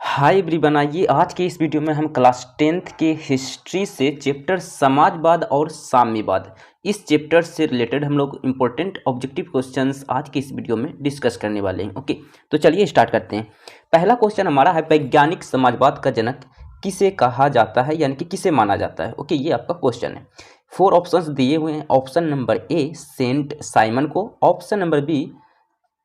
Hi everyone, आइए आज के इस वीडियो में हम क्लास 10th के हिस्ट्री से चैप्टर समाजवाद और साम्यवाद इस चैप्टर से रिलेटेड हम लोग इंपॉर्टेंट ऑब्जेक्टिव क्वेश्चंस आज के इस वीडियो में डिस्कस करने वाले हैं। ओके, तो चलिए स्टार्ट करते हैं। पहला क्वेश्चन हमारा है, वैज्ञानिक समाजवाद का जनक किसे कहा जाता है, यानी कि किसे माना जाता है। ओके, ये आपका क्वेश्चन है। 4 ऑप्शंस दिए हुए हैं। Option number A Saint Simon को, option number B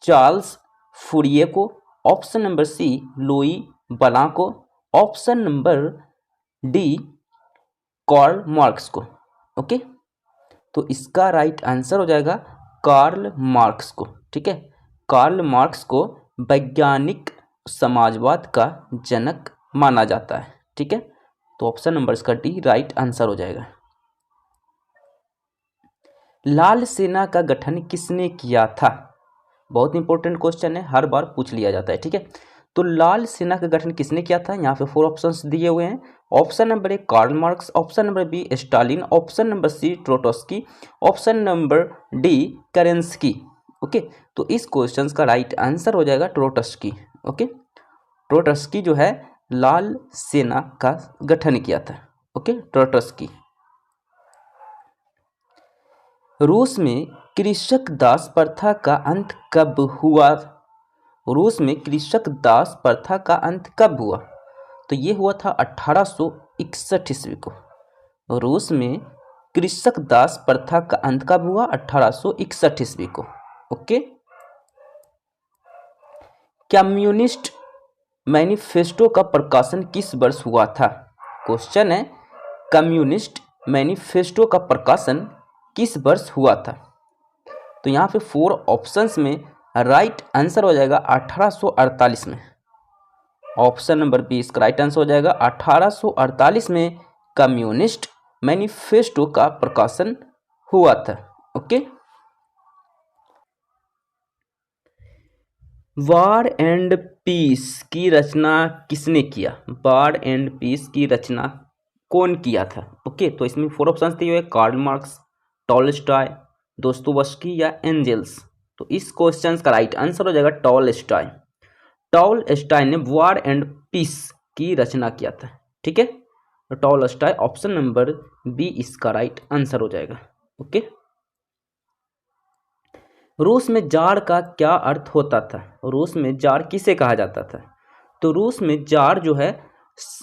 Charles Fourier को, option number C Louis Blanc को, option number D Karl Marx को। ओके, तो इसका राइट आंसर हो जाएगा कार्ल मार्क्स को। ठीक है, कार्ल मार्क्स को वैज्ञानिक समाजवाद का जनक माना जाता है। ठीक है, तो ऑप्शन नंबर इसका डी राइट आंसर हो जाएगा। लाल सेना का गठन किसने किया था? बहुत इंपॉर्टेंट क्वेश्चन है, हर बार पूछ लिया जाता है। ठीक है, तो लाल सेना का गठन किसने किया था? यहाँ पे 4 ऑप्शंस दिए हुए हैं। Option number A Karl Marx, option number B Stalin, option number C Trotsky, option number D Kerensky. Okay, तो इस क्वेश्चन का राइट आंसर हो जाएगा ट्रोट्स्की। ओके, ट्रोट्स्की जो है लाल सेना का गठन किया था। ओके, ट्रोट्स्की। रूस में कृषक दास प्रथा का अंत कब हुआ? रूस में कृषक दास प्रथा का अंत कब हुआ? तो ये हुआ था 1861 ईस्वी को। रूस में कृषक दास प्रथा का अंत कब हुआ? 1861 ईस्वी को। ओके, कम्युनिस्ट मैनिफेस्टो का प्रकाशन किस वर्ष हुआ था? क्वेश्चन है, कम्युनिस्ट मैनिफेस्टो का प्रकाशन किस वर्ष हुआ था? तो यहाँ पे 4 ऑप्शंस में राइट आंसर हो जाएगा 1848 में। ऑप्शन नंबर बी इसका राइट आंसर हो जाएगा 1848 में कम्युनिस्ट मैनिफेस्टो का प्रकाशन हुआ था। ओके, वॉर एंड पीस की रचना किसने किया? वॉर एंड पीस की रचना कौन किया था? ओके, तो इसमें 4 ऑप्शंस दिए हुए, कार्ल मार्क्स, टॉलस्टॉय, दोस्तोवस्की या एंजेल्स। तो इस क्वेश्चन का राइट आंसर हो जाएगा टॉलस्टॉय। टॉलस्टॉय ने वॉर एंड पीस की रचना किया था। ठीक है, तो टॉलस्टॉय ऑप्शन नंबर बी इसका राइट आंसर हो जाएगा। ओके, रूस में जार का क्या अर्थ होता था? रूस में जार किसे कहा जाता था? तो रूस में जार जो है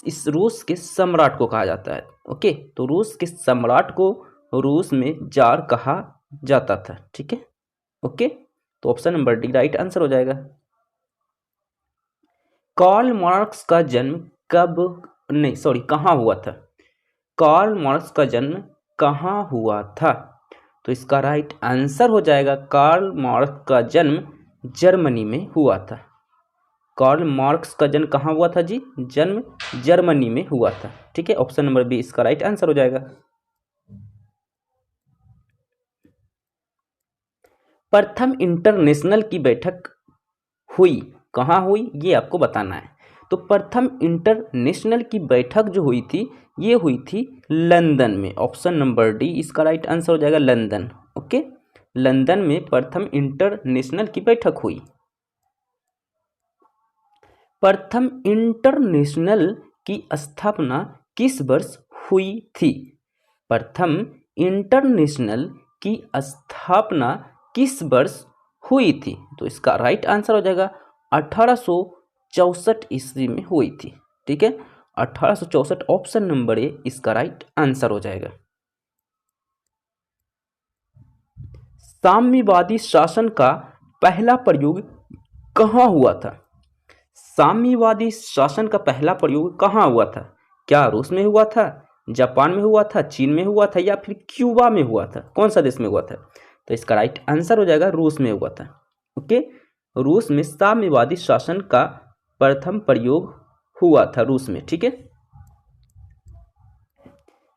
इस रूस के सम्राट को कहा जाता है। ओके, तो रूस के सम्राट को रूस में जार कहा जाता था। ठीक है, ओके, तो option number D right answer हो जाएगा। कार्ल मार्क्स का जन्म कहाँ हुआ था? कार्ल मार्क्स का जन्म कहाँ हुआ था? तो इसका राइट आंसर हो जाएगा कार्ल मार्क्स का जन्म जर्मनी में हुआ था। कार्ल मार्क्स का जन्म कहाँ हुआ था जी? जन्म जर्मनी में हुआ था। ठीक है, ऑप्शन नंबर बी इसका राइट आंसर हो जाएगा। प्रथम इंटरनेशनल की बैठक हुई कहाँ हुई, ये आपको बताना है। तो प्रथम इंटरनेशनल की बैठक जो हुई थी, ये हुई थी लंदन में। ऑप्शन नंबर डी इसका राइट आंसर हो जाएगा, लंदन। ओके, लंदन में प्रथम इंटरनेशनल की बैठक हुई। प्रथम इंटरनेशनल की स्थापना किस वर्ष हुई थी? प्रथम इंटरनेशनल की स्थापना किस वर्ष हुई थी? तो इसका राइट आंसर हो जाएगा 1864 ईस्वी में हुई थी। ठीक है, 1864 ऑप्शन नंबर ए इसका राइट आंसर हो जाएगा। साम्यवादी शासन का पहला प्रयोग कहाँ हुआ था? साम्यवादी शासन का पहला प्रयोग कहाँ हुआ था? क्या रूस में हुआ था, जापान में हुआ था, चीन में हुआ था या फिर क्यूबा में हुआ था? कौन सा देश में हुआ था? तो इसका राइट आंसर हो जाएगा रूस में हुआ था। ओके, रूस में साम्यवादी शासन का प्रथम प्रयोग हुआ था रूस में। ठीक है,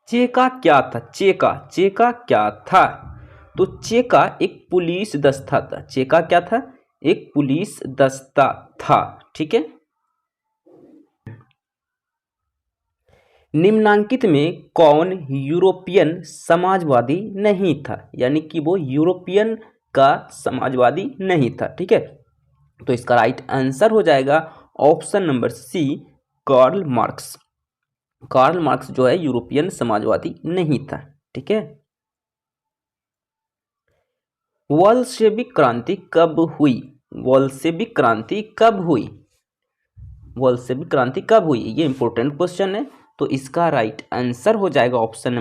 चेका क्या था? चेका क्या था? तो चेका एक पुलिस दस्ता था। चेका क्या था? एक पुलिस दस्ता था। ठीक है, निम्नांकित में कौन यूरोपियन समाजवादी नहीं था? यानी कि वो यूरोपियन का समाजवादी नहीं था। ठीक है, तो इसका राइट आंसर हो जाएगा option number C Karl Marx. Karl Marx जो है यूरोपियन समाजवादी नहीं था। ठीक है। बोल्शेविक क्रांति कब हुई? बोल्शेविक क्रांति कब हुई? बोल्शेविक क्रांति कब हुई? ये इंपॉर्टेंट क्वेश्चन है। तो इसका राइट आंसर हो जाएगा ऑप्शन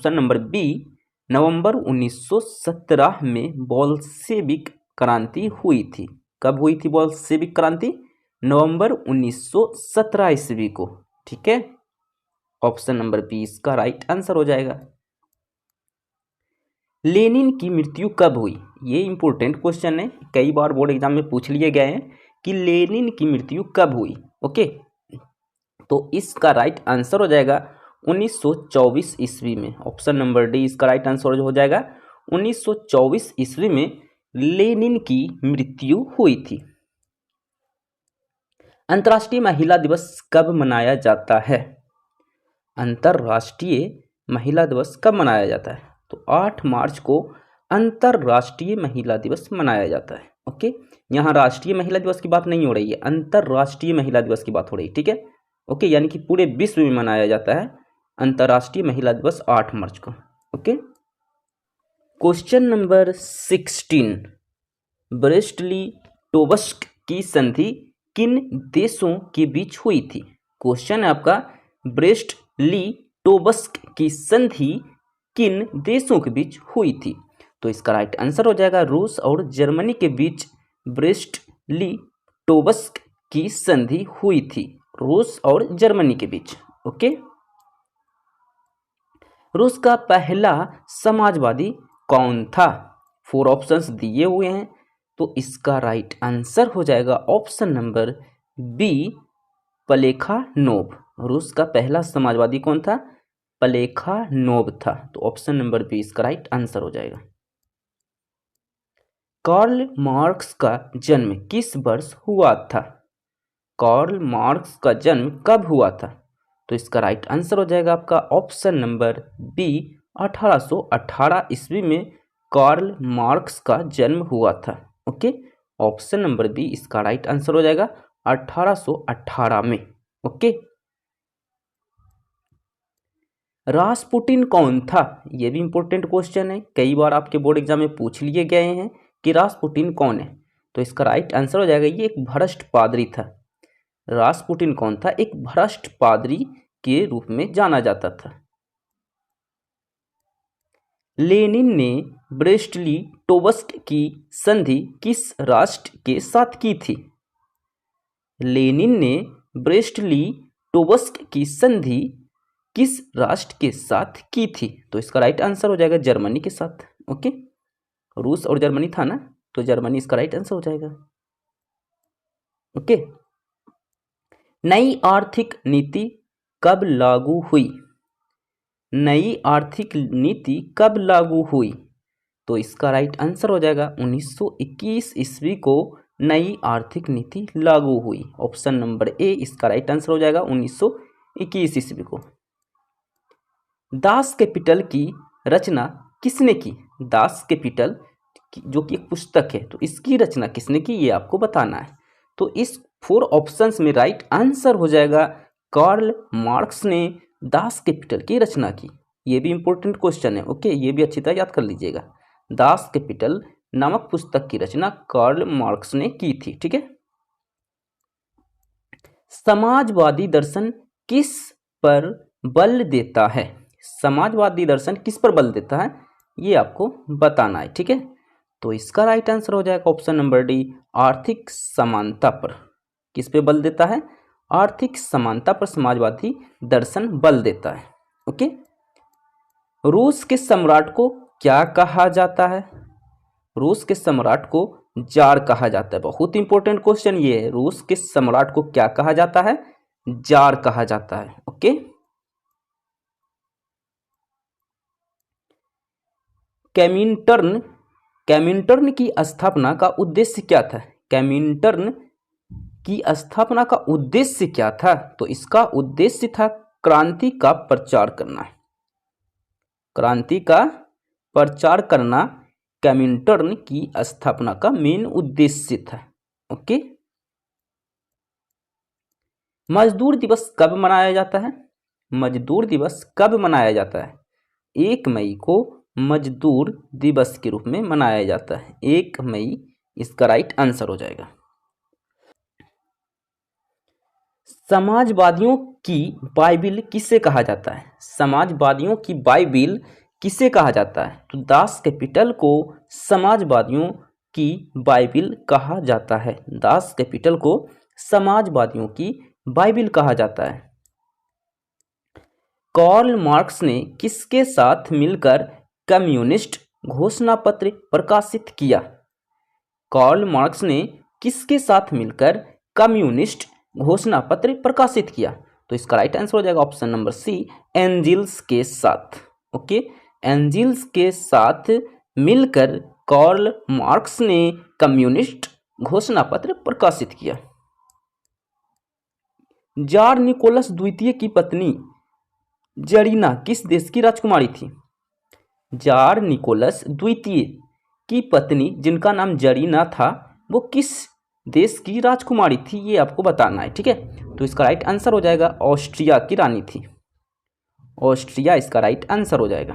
नंबर बी, नवंबर 1917 में बोल्शेविक क्रांति हुई थी। कब हुई थी बोल्शेविक क्रांति? नवंबर 1917 ईस्वी को। ठीक है। ऑप्शन नंबर बी इसका राइट आंसर हो जाएगा। लेनिन की मृत्यु कब हुई? ये इंपॉर्टेंट क्वेश्चन है, कई बार बोर्ड एग्जाम में पूछ लिए गए हैं कि लेनिन की मृत्यु कब हुई। ओके, तो इसका राइट आंसर हो जाएगा 1924 ईस्वी में। ऑप्शन नंबर डी इसका राइट आंसर हो जाएगा। 1924 ईस्वी में लेनिन की मृत्यु हुई थी। अंतर्राष्ट्रीय महिला दिवस कब मनाया जाता है? अंतर्राष्ट्रीय महिला दिवस कब मनाया जाता है? तो 8 मार्च को अंतर्राष्ट्रीय महिला दिवस मनाया जाता है। ओके, यहाँ राष्ट्रीय महिला दिवस की बात नहीं हो रही है, अंतर्राष्ट्रीय महिला दिवस की बात हो रही है। ठीक है। ओके, यानी कि पूरे विश्व में मनाया जाता है अंतर्राष्ट्रीय महिला दिवस 8 मार्च को। ओके, क्वेश्चन नंबर 16, ब्रेस्ट लिटोवस्क की संधि किन देशों के बीच हुई थी? क्वेश्चन है आपका, ब्रेस्ट लिटोवस्क की संधि किन देशों के बीच हुई थी? तो इसका राइट आंसर हो जाएगा रूस और जर्मनी के बीच ब्रेस्ट लिटोवस्क की संधि हुई थी। रूस और जर्मनी के बीच। ओके, रूस का पहला समाजवादी कौन था? 4 ऑप्शंस दिए हुए हैं, तो इसका राइट आंसर हो जाएगा ऑप्शन नंबर बी, प्लेखानोव। रूस का पहला समाजवादी कौन था? प्लेखानोव था। तो ऑप्शन नंबर बी इसका राइट आंसर हो जाएगा। कार्ल मार्क्स का जन्म किस वर्ष हुआ था? कार्ल मार्क्स का जन्म कब हुआ था? तो इसका राइट आंसर हो जाएगा आपका ऑप्शन नंबर बी, 1818 ईस्वी में कार्ल मार्क्स का जन्म हुआ था। ओके, ऑप्शन नंबर बी इसका राइट आंसर हो जाएगा 1818 में। ओके, रासपुटिन कौन था? यह भी इंपॉर्टेंट क्वेश्चन है, कई बार आपके बोर्ड एग्जाम में पूछ लिए गए हैं कि रासपुटिन कौन है। तो इसका राइट आंसर हो जाएगा ये एक भ्रष्ट पादरी था। रासपुटिन कौन था? एक भ्रष्ट पादरी के रूप में जाना जाता था। लेनिन ने ब्रेस्ट लिटोवस्क की संधि किस राष्ट्र के साथ की थी? लेनिन ने ब्रेस्ट लिटोवस्क की संधि किस राष्ट्र के साथ की थी? तो इसका राइट आंसर हो जाएगा जर्मनी के साथ। ओके, रूस और जर्मनी था ना, तो जर्मनी इसका राइट आंसर हो जाएगा। ओके, नई आर्थिक नीति कब लागू हुई? नई आर्थिक नीति कब लागू हुई? तो इसका राइट आंसर हो जाएगा 1921 ईस्वी को नई आर्थिक नीति लागू हुई। ऑप्शन नंबर ए इसका राइट आंसर हो जाएगा 1921 ईस्वी को। दास कैपिटल की रचना किसने की? दास कैपिटल जो कि एक पुस्तक है, तो इसकी रचना किसने की ये आपको बताना है। तो इस 4 ऑप्शंस में राइट आंसर हो जाएगा कार्ल मार्क्स ने दास कैपिटल की रचना की। ये भी इंपॉर्टेंट क्वेश्चन है। ओके, ये भी अच्छी तरह याद कर लीजिएगा। दास कैपिटल नामक पुस्तक की रचना कार्ल मार्क्स ने की थी। ठीक है। समाजवादी दर्शन किस पर बल देता है? समाजवादी दर्शन किस पर बल देता है ये आपको बताना है। ठीक है, तो इसका राइट आंसर हो जाएगा ऑप्शन नंबर डी, आर्थिक समानता पर। किस पे बल देता है? आर्थिक समानता पर समाजवादी दर्शन बल देता है। ओके, रूस के सम्राट को क्या कहा जाता है? रूस के सम्राट को जार कहा जाता है। बहुत इंपॉर्टेंट क्वेश्चन ये है, रूस के सम्राट को क्या कहा जाता है? जार कहा जाता है। ओके, कमिंटर्न कमिंटर्न की स्थापना का उद्देश्य क्या था? कमिंटर्न की स्थापना का उद्देश्य क्या था? तो इसका उद्देश्य था क्रांति का प्रचार करना। क्रांति का प्रचार करना कमिंटर्न की स्थापना का मेन उद्देश्य था। ओके, मजदूर दिवस कब मनाया जाता है? मजदूर दिवस कब मनाया जाता है? 1 मई को मजदूर दिवस के रूप में मनाया जाता है। 1 मई इसका राइट आंसर हो जाएगा। समाजवादियों की बाइबिल किसे कहा जाता है? समाजवादियों की बाइबिल किसे कहा जाता है? तो दास कैपिटल को समाजवादियों की बाइबिल कहा जाता है। दास कैपिटल को समाजवादियों की बाइबिल कहा जाता है। कार्ल मार्क्स ने किसके साथ मिलकर कम्युनिस्ट घोषणा पत्र प्रकाशित किया? कार्ल मार्क्स ने किसके साथ मिलकर कम्युनिस्ट घोषणा पत्र प्रकाशित किया? तो इसका राइट आंसर हो जाएगा ऑप्शन नंबर सी, एंजिल्स के साथ। ओके, एंजिल्स के साथ मिलकर कार्ल मार्क्स ने कम्युनिस्ट घोषणा पत्र प्रकाशित किया। जार निकोलस द्वितीय की पत्नी जरीना किस देश की राजकुमारी थी? जार निकोलस द्वितीय की पत्नी जिनका नाम जरीना था वो किस देश की राजकुमारी थी, ये आपको बताना है। ठीक है, तो इसका राइट आंसर हो जाएगा ऑस्ट्रिया की रानी थी। ऑस्ट्रिया इसका राइट आंसर हो जाएगा।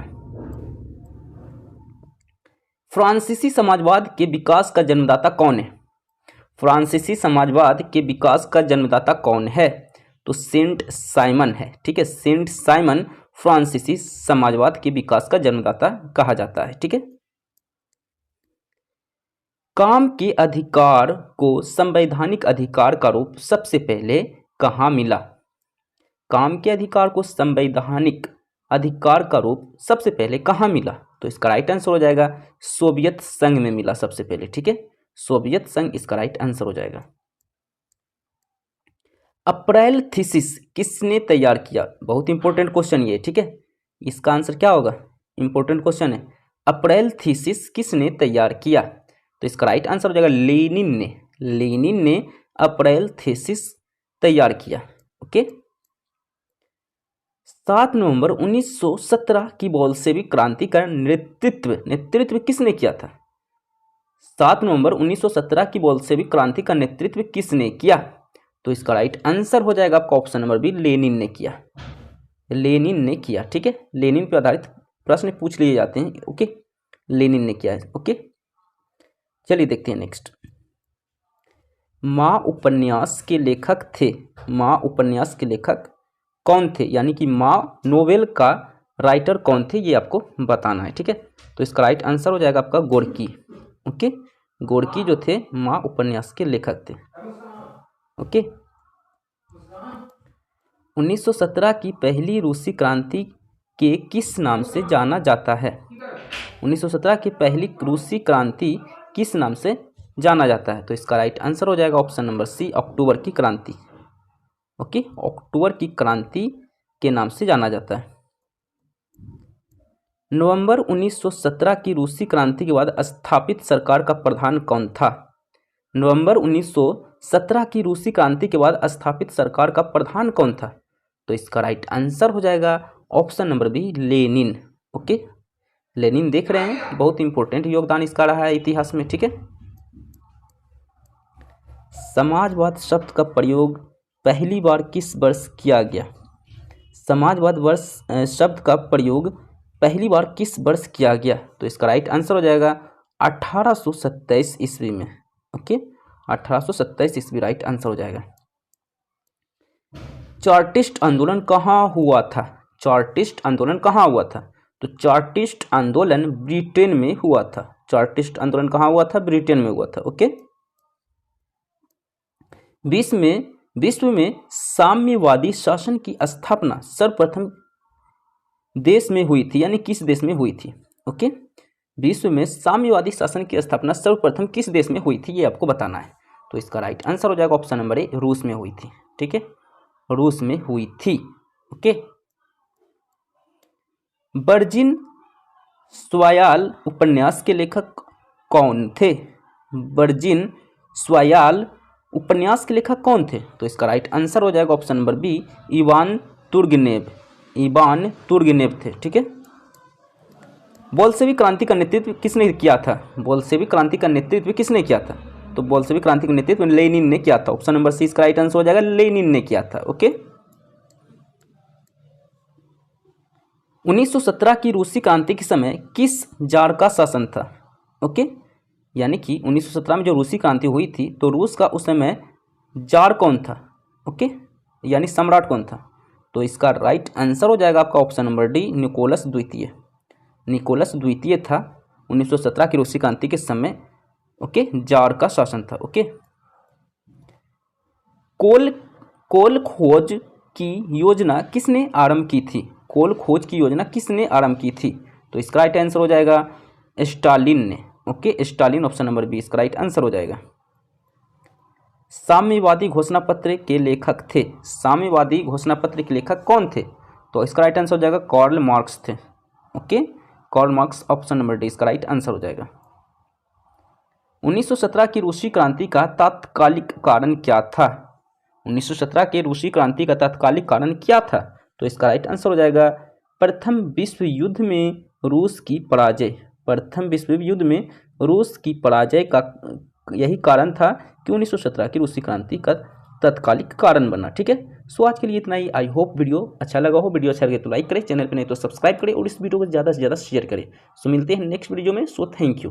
फ्रांसीसी समाजवाद के विकास का जन्मदाता कौन है? फ्रांसीसी समाजवाद के विकास का जन्मदाता कौन है? तो सेंट साइमन है। ठीक है, सेंट साइमन फ्रांसीसी समाजवाद के विकास का जन्मदाता कहा जाता है। ठीक है, काम के अधिकार को संवैधानिक अधिकार का रूप सबसे पहले कहाँ मिला? काम के अधिकार को संवैधानिक अधिकार का रूप सबसे पहले कहाँ मिला? तो इसका राइट आंसर हो जाएगा सोवियत संघ में मिला सबसे पहले। ठीक है, सोवियत संघ इसका राइट आंसर हो जाएगा। अप्रैल थीसिस किसने तैयार किया? बहुत इंपॉर्टेंट क्वेश्चन ये। ठीक है, इसका आंसर क्या होगा? इंपॉर्टेंट क्वेश्चन है। अप्रैल थीसिस किसने तैयार किया? तो इसका राइट आंसर हो जाएगा लेनिन ने। लेनिन ने अप्रैल थीसिस तैयार किया। ओके, 7 नवंबर 1917 की बोल्शेविक क्रांति का नेतृत्व किसने किया था? 7 नवंबर 1917 की बोल्शेविक क्रांति का नेतृत्व किसने किया? तो इसका राइट आंसर हो जाएगा आपका ऑप्शन नंबर बी, लेनिन ने किया। लेनिन ने किया। ठीक है, लेनिन पर आधारित प्रश्न पूछ लिए जाते हैं। ओके, लेनिन ने किया है। ओके, चलिए देखते हैं नेक्स्ट। माँ उपन्यास के लेखक थे। माँ उपन्यास के लेखक कौन थे? यानी कि माँ नोवेल का राइटर कौन थे, ये आपको बताना है। ठीक है, तो इसका राइट आंसर हो जाएगा आपका गोर्की। ओके, गोर्की जो थे माँ उपन्यास के लेखक थे। ओके, 1917 की पहली रूसी क्रांति के किस नाम से जाना जाता है? 1917 की पहली रूसी क्रांति किस नाम से जाना जाता है? तो इसका राइट आंसर हो जाएगा ऑप्शन नंबर सी, अक्टूबर की क्रांति। ओके, अक्टूबर की क्रांति के नाम से जाना जाता है। नवंबर 1917 की रूसी क्रांति के बाद स्थापित सरकार का प्रधान कौन था? नवंबर 1917 की रूसी क्रांति के बाद स्थापित सरकार का प्रधान कौन था? तो इसका राइट आंसर हो जाएगा option number B, Lenin. Okay, Lenin देख रहे हैं, बहुत इंपॉर्टेंट योगदान इसका रहा है इतिहास में। ठीक है, समाजवाद शब्द का प्रयोग पहली बार किस वर्ष किया गया? समाजवाद शब्द का प्रयोग पहली बार किस वर्ष किया गया? तो इसका राइट आंसर हो जाएगा 1827 ईस्वी में। ओके, 1827 ईस्वी राइट आंसर हो जाएगा। चार्टिस्ट आंदोलन कहाँ हुआ था? चार्टिस्ट आंदोलन कहाँ हुआ था? तो चार्टिस्ट आंदोलन ब्रिटेन में हुआ था। चार्टिस्ट आंदोलन कहाँ हुआ था? ब्रिटेन में हुआ था। ओके, विश्व में साम्यवादी शासन की स्थापना सर्वप्रथम देश में हुई थी, यानी किस देश में हुई थी? ओके, विश्व में साम्यवादी शासन की स्थापना सर्वप्रथम किस देश में हुई थी, ये आपको बताना है। तो इसका राइट आंसर हो जाएगा ऑप्शन नंबर ए, रूस में हुई थी। ठीक है, रूस में हुई थी। ओके, वर्जिन स्वायाल उपन्यास के लेखक कौन थे? वर्जिन स्वायाल उपन्यास के लेखक कौन थे? तो इसका राइट आंसर हो जाएगा option number B, Ivan Turgenev. Ivan Turgenev थे। ठीक है, बोल्शेविक क्रांति का नेतृत्व किसने किया था? बोल्शेविक क्रांति का नेतृत्व किसने किया था? तो बोल्शेविक क्रांति का नेतृत्व लेनिन ने किया था। ऑप्शन नंबर सी इसका राइट आंसर हो जाएगा, लेनिन ने किया था। ओके। 1917 की रूसी क्रांति के समय किस जार का शासन था? ओके, यानी कि 1917 में जो रूसी क्रांति हुई थी तो रूस का उस समय जार कौन था? ओके, यानी सम्राट कौन था? तो इसका राइट आंसर हो जाएगा आपका ऑप्शन नंबर डी, निकोलस द्वितीय। निकोलस द्वितीय था 1917 की रूसी क्रांति के समय। ओके, जार का शासन था। ओके। कोल खोज की योजना किसने आरंभ की थी? कोल खोज की योजना किसने आरंभ की थी? तो इसका राइट आंसर हो जाएगा स्टालिन ने। Okay, Stalin option number B इसका राइट आंसर हो जाएगा। साम्यवादी घोषणा पत्र के लेखक थे। साम्यवादी घोषणा पत्र के लेखक कौन थे? तो इसका राइट आंसर हो जाएगा कार्ल मार्क्स थे। Okay, Karl Marx option number D इसका राइट आंसर हो जाएगा। 1917 की रूसी क्रांति का तात्कालिक कारण क्या था? 1917 के रूसी क्रांति का तात्कालिक कारण क्या था? तो इसका राइट आंसर हो जाएगा प्रथम विश्व युद्ध में रूस की पराजय। प्रथम विश्व युद्ध में रूस की पराजय का यही कारण था कि 1917 की रूसी क्रांति का तत्कालिक कारण बना। ठीक है, सो आज के लिए इतना ही। आई होप वीडियो अच्छा लगा हो। वीडियो अच्छा लगे तो लाइक करें, चैनल पे नहीं तो सब्सक्राइब करें और इस वीडियो को ज़्यादा से ज़्यादा शेयर करें। सो मिलते हैं नेक्स्ट वीडियो में। So thank you.